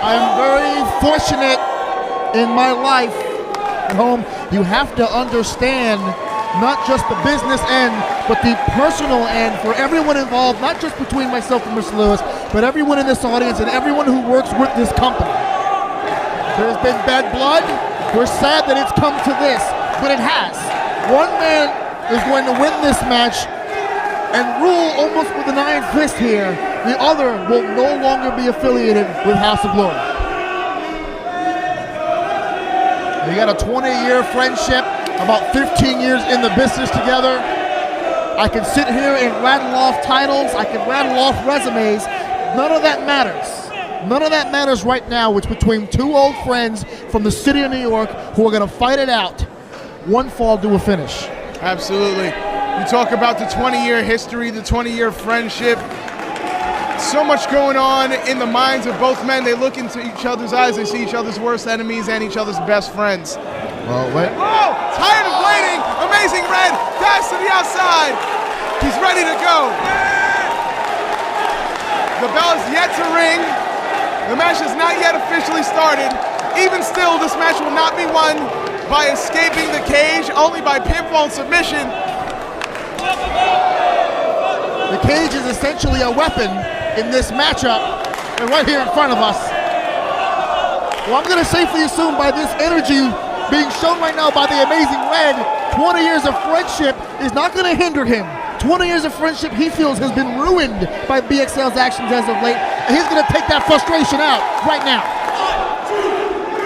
I am very fortunate in my life at home. You have to understand not just the business end, but the personal end for everyone involved, not just between myself and Mr. Lewis, but everyone in this audience and everyone who works with this company. There's been bad blood. We're sad that it's come to this, but it has. One man is going to win this match and rule almost with an iron fist here. The other will no longer be affiliated with House of Glory. They got a 20-year friendship, about 15 years in the business together. I can sit here and rattle off titles, I can rattle off resumes. None of that matters. None of that matters right now. It's between two old friends from the city of New York who are going to fight it out. One fall to a finish. Absolutely. You talk about the 20-year history, the 20-year friendship. So much going on in the minds of both men. They look into each other's eyes. They see each other's worst enemies and each other's best friends. Well, wait. Oh, tired of waiting. Amazing Red dives to the outside. He's ready to go. The bell is yet to ring. The match has not yet officially started. Even still, this match will not be won by escaping the cage, only by pinfall and submission. The cage is essentially a weapon in this matchup, and right here in front of us. Well, I'm going to safely assume by this energy being shown right now by the Amazing Red, 20 years of friendship is not going to hinder him. 20 years of friendship he feels has been ruined by BXL's actions as of late, and he's going to take that frustration out right now.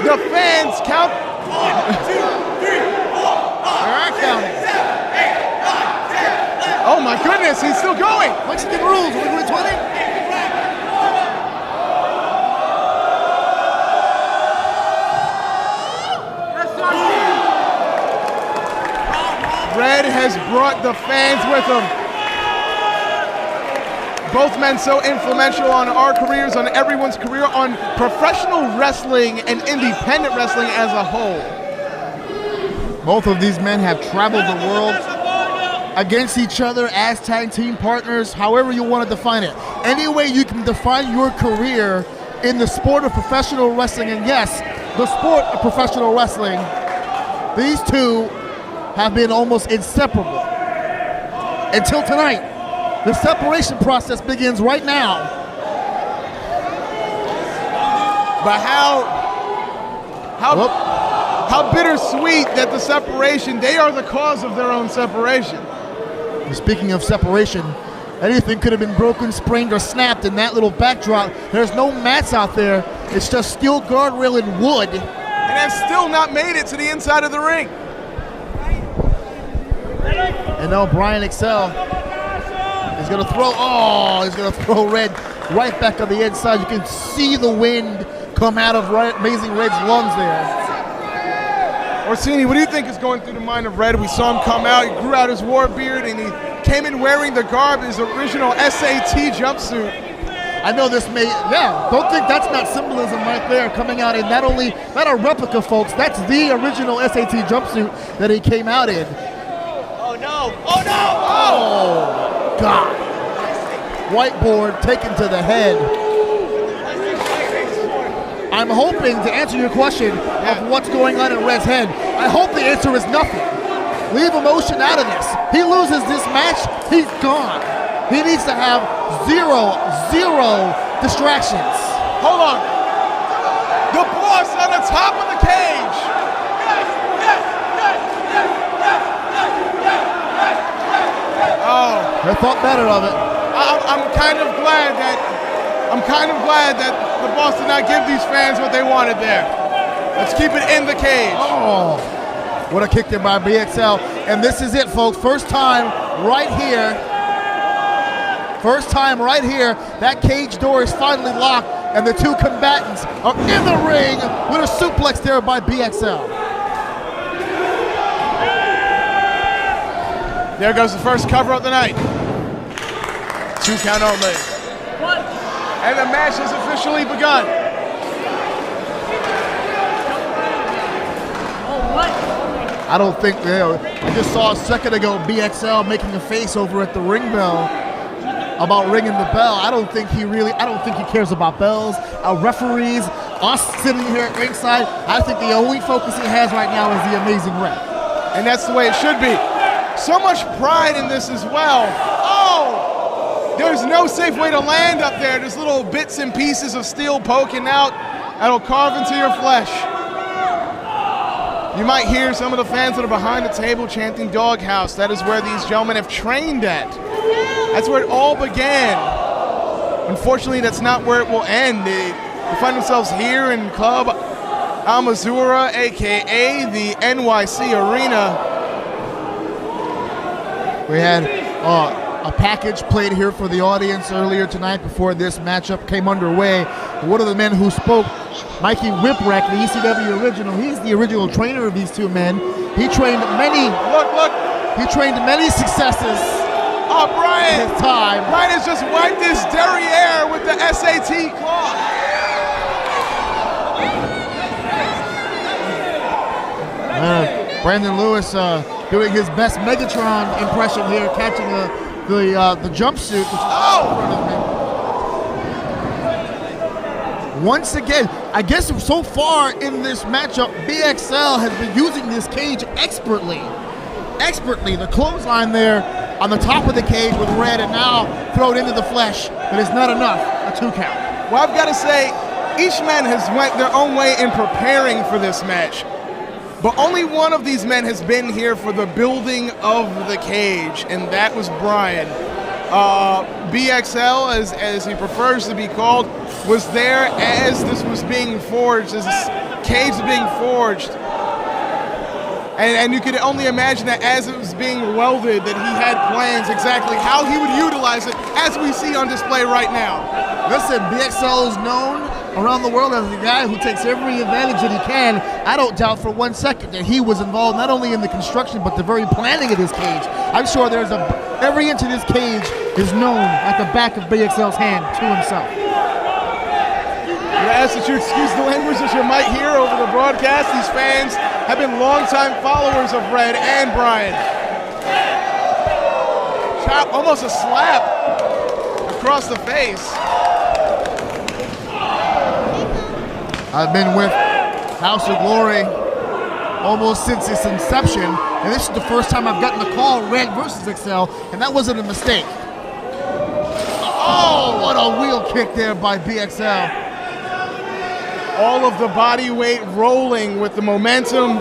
The fans count. 1, 2, 3, 4, 5, They're counting. 6, 7, 8, 9, 10. Oh my goodness, he's still going. Mexican rules, are we doing 20? Red has brought the fans with him. Both men so influential on our careers, on everyone's career, on professional wrestling and independent wrestling as a whole. Both of these men have traveled the world against each other as tag team partners, however you want to define it. Any way you can define your career in the sport of professional wrestling, and yes, the sport of professional wrestling, these two have been almost inseparable until tonight. The separation process begins right now. But how bittersweet that the separation, they are the cause of their own separation. Speaking of separation, anything could have been broken, sprained, or snapped in that little backdrop. There's no mats out there. It's just steel guardrail and wood. And have still not made it to the inside of the ring. And now Brian Excel is going to throw, he's going to throw Red right back on the inside. You can see the wind come out of Amazing Red's lungs there. Orsini, what do you think is going through the mind of Red? We saw him come out, he grew out his war beard, and he came in wearing the garb, his original SAT jumpsuit. I know this may, don't think that's not symbolism right there, coming out in not a replica, folks, that's the original SAT jumpsuit that he came out in. Oh no! Oh no! Oh, God. Whiteboard taken to the head. I'm hoping to answer your question of what's going on in Red's head. I hope the answer is nothing. Leave emotion out of this. He loses this match, he's gone. He needs to have zero distractions. Hold on. The boss on the top of the cage. Oh, I thought better of it. I'm kind of glad that the boss did not give these fans what they wanted there. Let's keep it in the cage. Oh, what a kick there by BXL. And this is it, folks. First time right here. That cage door is finally locked, and the two combatants are in the ring with a suplex there by BXL. There goes the first cover of the night. 2 count only. And the match has officially begun. I don't think, I just saw a second ago BXL making a face over at the ring bell about ringing the bell. I don't think he cares about bells, referees. us sitting here at ringside, I think the only focus he has right now is the Amazing Red. And that's the way it should be. So much pride in this as well. Oh! There's no safe way to land up there. There's little bits and pieces of steel poking out that'll carve into your flesh. You might hear some of the fans that are behind the table chanting Doghouse. That is where these gentlemen have trained at. That's where it all began. Unfortunately, that's not where it will end. They find themselves here in Club Almazura, aka the NYC Arena. We had a package played here for the audience earlier tonight before this matchup came underway. One of the men who spoke, Mikey Whipwreck, the ECW original, he's the original trainer of these two men. He trained many. Look. He trained many successes. Oh, Brian. His time. Brian has just wiped his derriere with the SAT cloth. Brandon Lewis doing his best Megatron impression here, catching the jumpsuit, which is in front of me. Once again, I guess so far in this matchup, BXL has been using this cage expertly. The clothesline there on the top of the cage with Red, and now throw it into the flesh, but it's not enough. A 2 count. Well, I've got to say, each man has went their own way in preparing for this match. But only one of these men has been here for the building of the cage, and that was Brian. BXL, as he prefers to be called, was there as this was being forged, as this cage was being forged. And you could only imagine that as it was being welded, that he had plans exactly how he would utilize it, as we see on display right now. Listen, BXL is known around the world as the guy who takes every advantage that he can. I don't doubt for 1 second that he was involved not only in the construction but the very planning of this cage. I'm sure every inch of this cage is known like the back of BXL's hand to himself. I ask that you excuse the language that you might hear over the broadcast. These fans have been longtime followers of Red and Brian. Chop, almost a slap across the face. I've been with House of Glory almost since its inception, and this is the first time I've gotten the call Red versus XL, and that wasn't a mistake. Oh, what a wheel kick there by BXL. All of the body weight rolling with the momentum.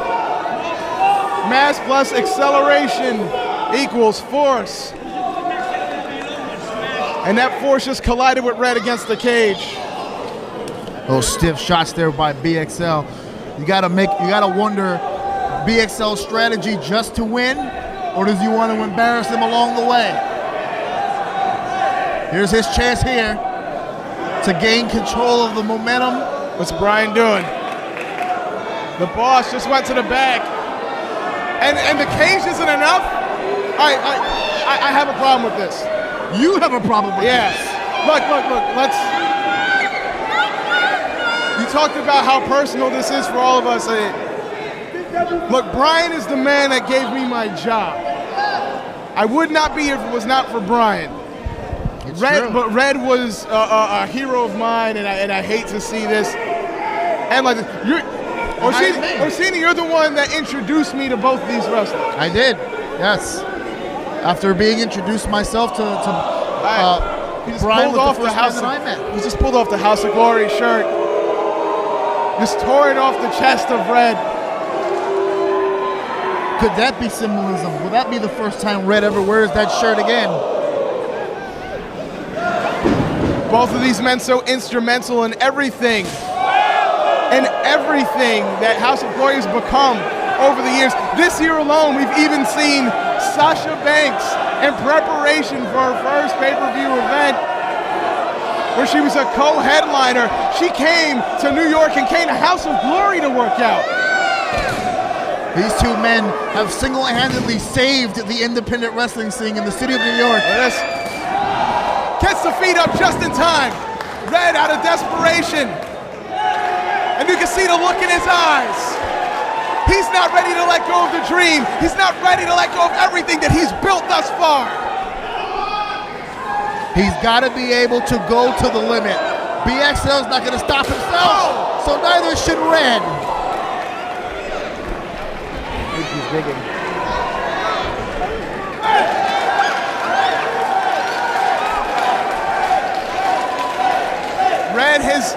Mass plus acceleration equals force. And that force just collided with Red against the cage. Those stiff shots there by BXL. You gotta wonder, BXL's strategy just to win, or does he want to embarrass him along the way? Here's his chance here to gain control of the momentum. What's Brian doing? The boss just went to the back. And the cage isn't enough? I have a problem with this. You have a problem with Yes. this. Look, you talked about how personal this is for all of us. Look, Brian is the man that gave me my job. I would not be here if it was not for Brian. But Red was a hero of mine, and I hate to see this. And like, Orsini, you're the one that introduced me to both of these wrestlers. I did, yes. After being introduced myself to Brian was the first man that I met. He just pulled off the House of Glory shirt. Just tore it off the chest of Red. Could that be symbolism? Will that be the first time Red ever wears that shirt again? Both of these men so instrumental in everything that House of Glory has become over the years. This year alone, we've even seen Sasha Banks in preparation for her first pay-per-view event, where she was a co-headliner. She came to New York and came to House of Glory to work out. These two men have single-handedly saved the independent wrestling scene in the city of New York. Yes. Gets the feet up just in time. Red out of desperation. And you can see the look in his eyes. He's not ready to let go of the dream. He's not ready to let go of everything that he's built thus far. He's got to be able to go to the limit. BXL's not going to stop himself, so neither should Red. I think he's digging. Red has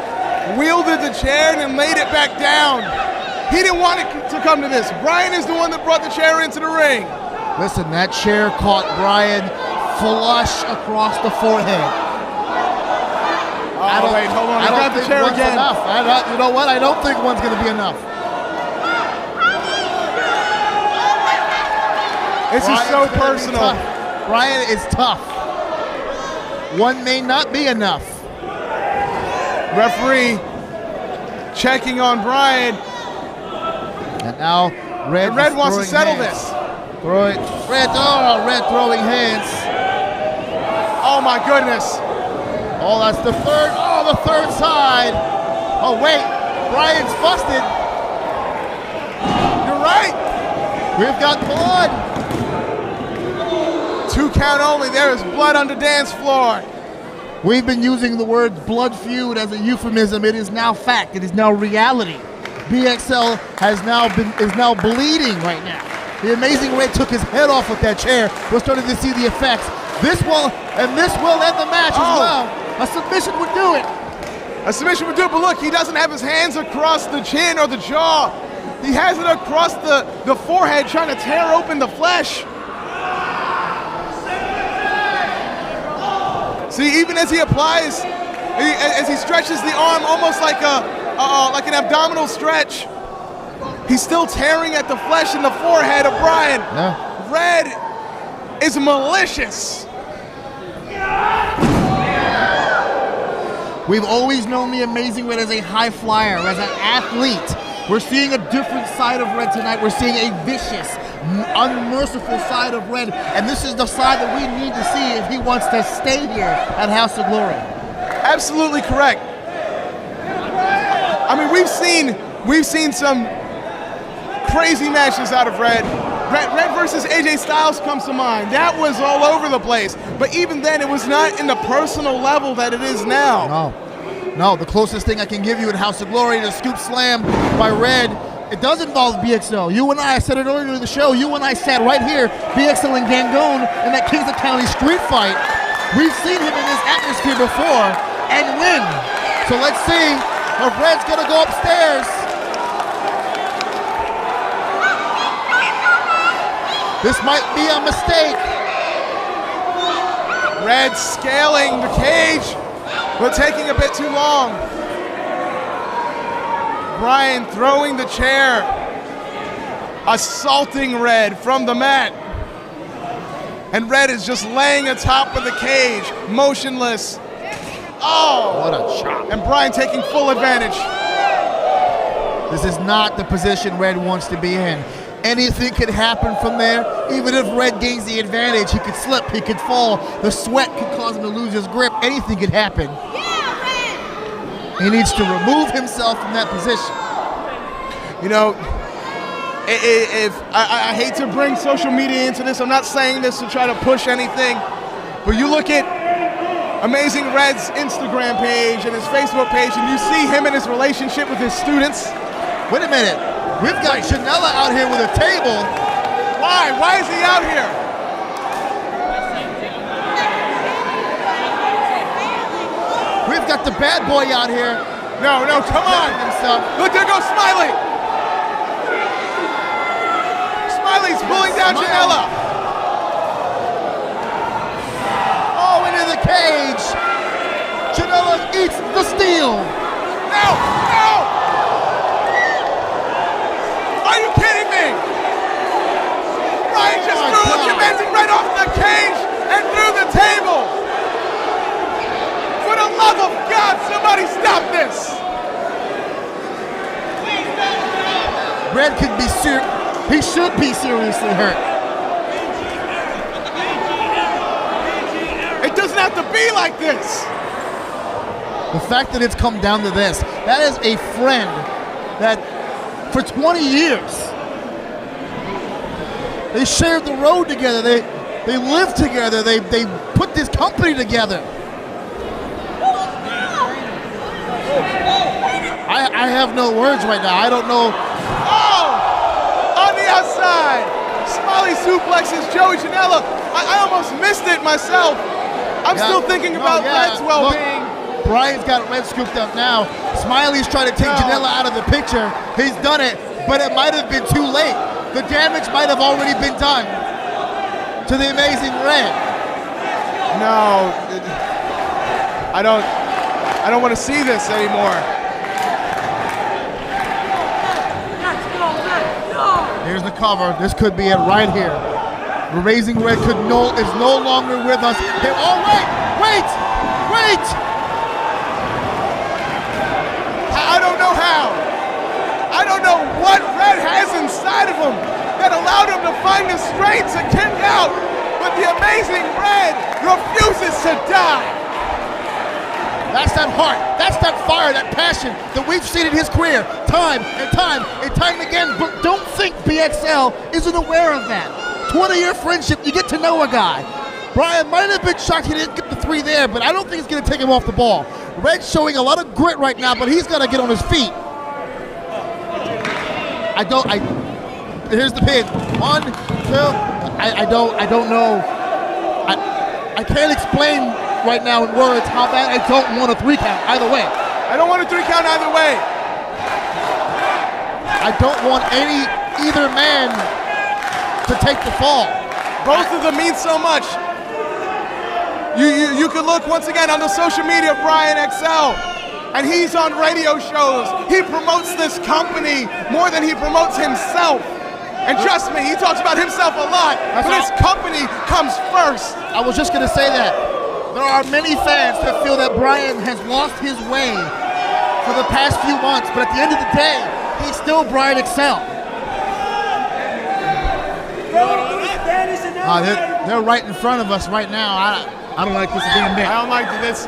wielded the chair and then laid it back down. He didn't want it to come to this. Bryan is the one that brought the chair into the ring. Listen, that chair caught Bryan flush across the forehead. Oh, wait, hold on. I got the chair again. Enough. You know what? I don't think one's going to be enough. This is so personal. Bryan is tough. One may not be enough. Referee checking on Bryan. And now Red wants to settle this. Red throwing hands. Oh my goodness. Oh, that's the third side. Oh wait, Bryan's busted. You're right. We've got blood. 2 count only. There is blood on the dance floor. We've been using the word blood feud as a euphemism. It is now fact. It is now reality. BXL is now bleeding right now. The Amazing Red took his head off with that chair. We're starting to see the effects. This will end the match as well. A submission would do it. A submission would do it, but look, he doesn't have his hands across the chin or the jaw. He has it across the forehead, trying to tear open the flesh. See, even as he applies, as he stretches the arm, almost like an abdominal stretch, he's still tearing at the flesh in the forehead of Bryan. Yeah. Red is malicious. We've always known the Amazing Red as a high flyer, as an athlete. We're seeing a different side of Red tonight. We're seeing a vicious, unmerciful side of Red, and this is the side that we need to see if he wants to stay here at House of Glory. Absolutely correct. I mean, we've seen some crazy matches out of Red. Red versus AJ Styles comes to mind. That was all over the place. But even then, it was not in the personal level that it is now. No, the closest thing I can give you at House of Glory is a scoop slam by Red. It does involve BXL. You and I said it earlier in the show, you and I sat right here, BXL and Gangone in that Kingston County street fight. We've seen him in this atmosphere before and win. So let's see if Red's gonna go upstairs. This might be a mistake. Red scaling the cage, but taking a bit too long. Bryan throwing the chair, assaulting Red from the mat. And Red is just laying atop of the cage, motionless. Oh! What a chop. And Bryan taking full advantage. This is not the position Red wants to be in. Anything could happen from there. Even if Red gains the advantage, he could slip, he could fall. The sweat could cause him to lose his grip. Anything could happen. He needs to remove himself from that position. You know, I hate to bring social media into this. I'm not saying this to try to push anything. But you look at Amazing Red's Instagram page and his Facebook page, and you see him and his relationship with his students. Wait a minute. We've got Janela out here with a table. Why? Why is he out here? We've got the bad boy out here. No, come on. Look, there goes Smiley. Smiley's pulling down Janela. Oh, into the cage. Janela eats the steel. No! Are you kidding me? Bryan just threw the Amazing Red off the cage and through the table. For the love of God, somebody stop this. Red could be he should be seriously hurt. It doesn't have to be like this. The fact that it's come down to this, that is a friend that for 20 years, they shared the road together. They lived together. They put this company together. I have no words right now. I don't know. Oh! On the outside! Smiley suplexes Joey Janela. I almost missed it myself. I'm still thinking about Red's well-being. Look, Brian's got Red scooped up now. Smiley's trying to take Janela out of the picture. He's done it, but it might have been too late. The damage might have already been done to the Amazing Red. No, I don't want to see this anymore. Here's the cover. This could be it right here. The Amazing Red is no longer with us. Oh, wait! I don't know how. I don't know what Red has inside of him that allowed him to find the strength to kick out, but the Amazing Red refuses to die. That's that heart, that's that fire, that passion that we've seen in his career time and time again. But don't think BXL isn't aware of that. 20-year friendship, you get to know a guy. Brian might have been shocked he didn't get the 3 there, but I don't think it's going to take him off the ball. Red's showing a lot of grit right now, but he's got to get on his feet. Here's the pin. 1, 2. I don't know. I can't explain right now in words how bad I don't want a 3 count either way. I don't want a 3 count either way. I don't want either man to take the fall. Both of them mean so much. You can look once again on the social media of Brian XL, and he's on radio shows. He promotes this company more than he promotes himself. And trust me, he talks about himself a lot, but his company comes first. I was just gonna say that. There are many fans that feel that Brian has lost his way for the past few months, but at the end of the day, he's still Brian XL. They're right in front of us right now. I don't like this a damn bit. I don't like this.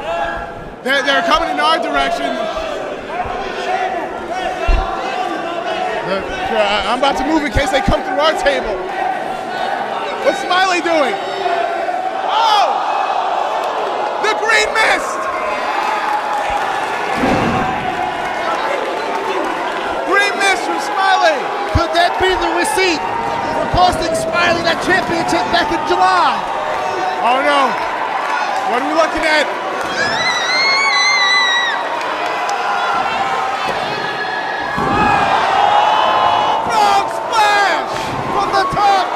They're coming in our direction. I'm about to move in case they come through our table. What's Smiley doing? Oh! The green mist! Green mist from Smiley. Could that be the receipt for costing Smiley that championship back in July? Oh no. What are we looking at? Frog splash from the top.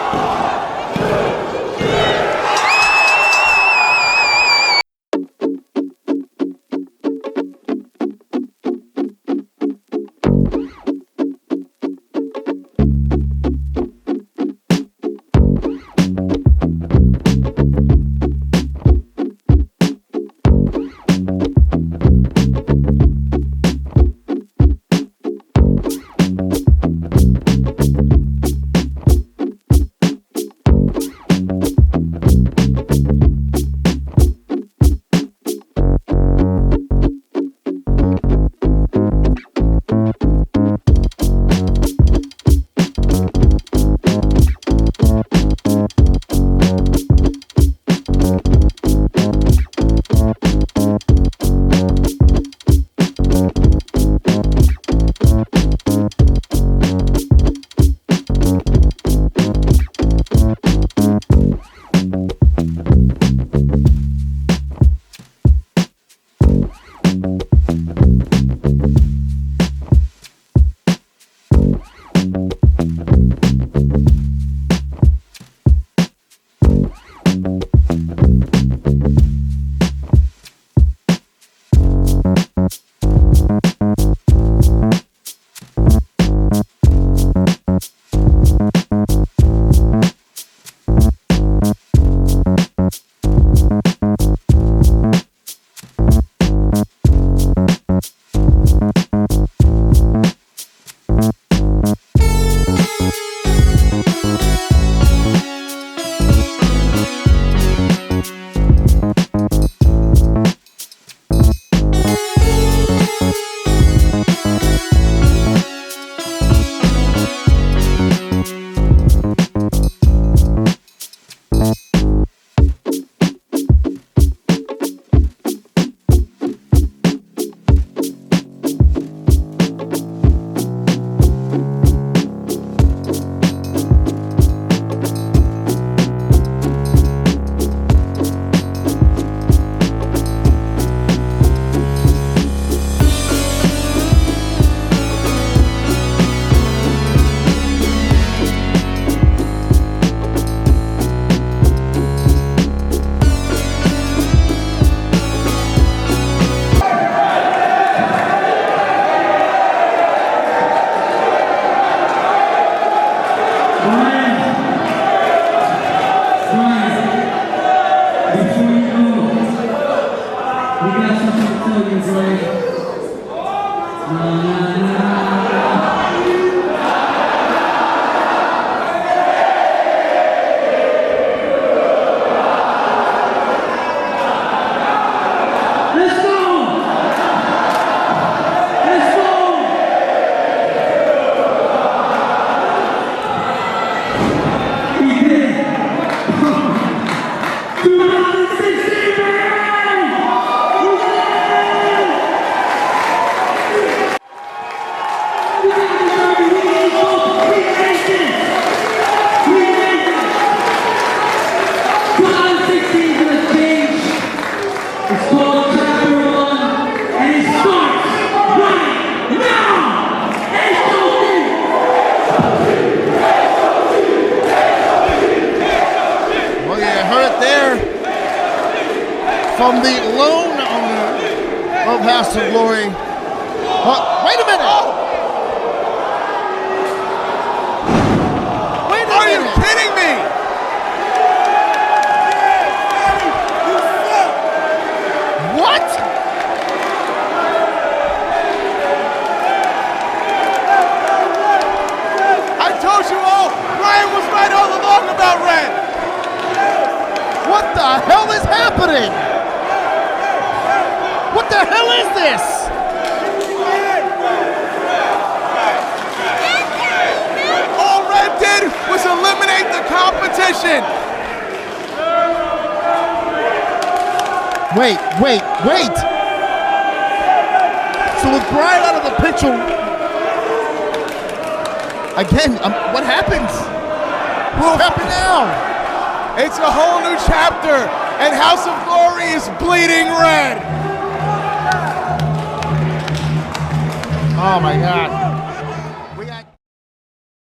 Let's go! Let's go! We did it! 2016, man! We did it! We made it! 2016 is gonna change. It's called Chapter 1, and it starts right now! HOC! Well, you heard it there from the lone owner of House of Glory. Wait a minute! Wait a Are you minute! kidding me? What? I told you all, Ryan was right all along about Red. What the hell is happening? What the hell is this? All Red did was eliminate the competition. Wait. So with Brian out of the picture, again, what happens? What's happening now? It's a whole new chapter, and House of Glory is bleeding red. Oh my God.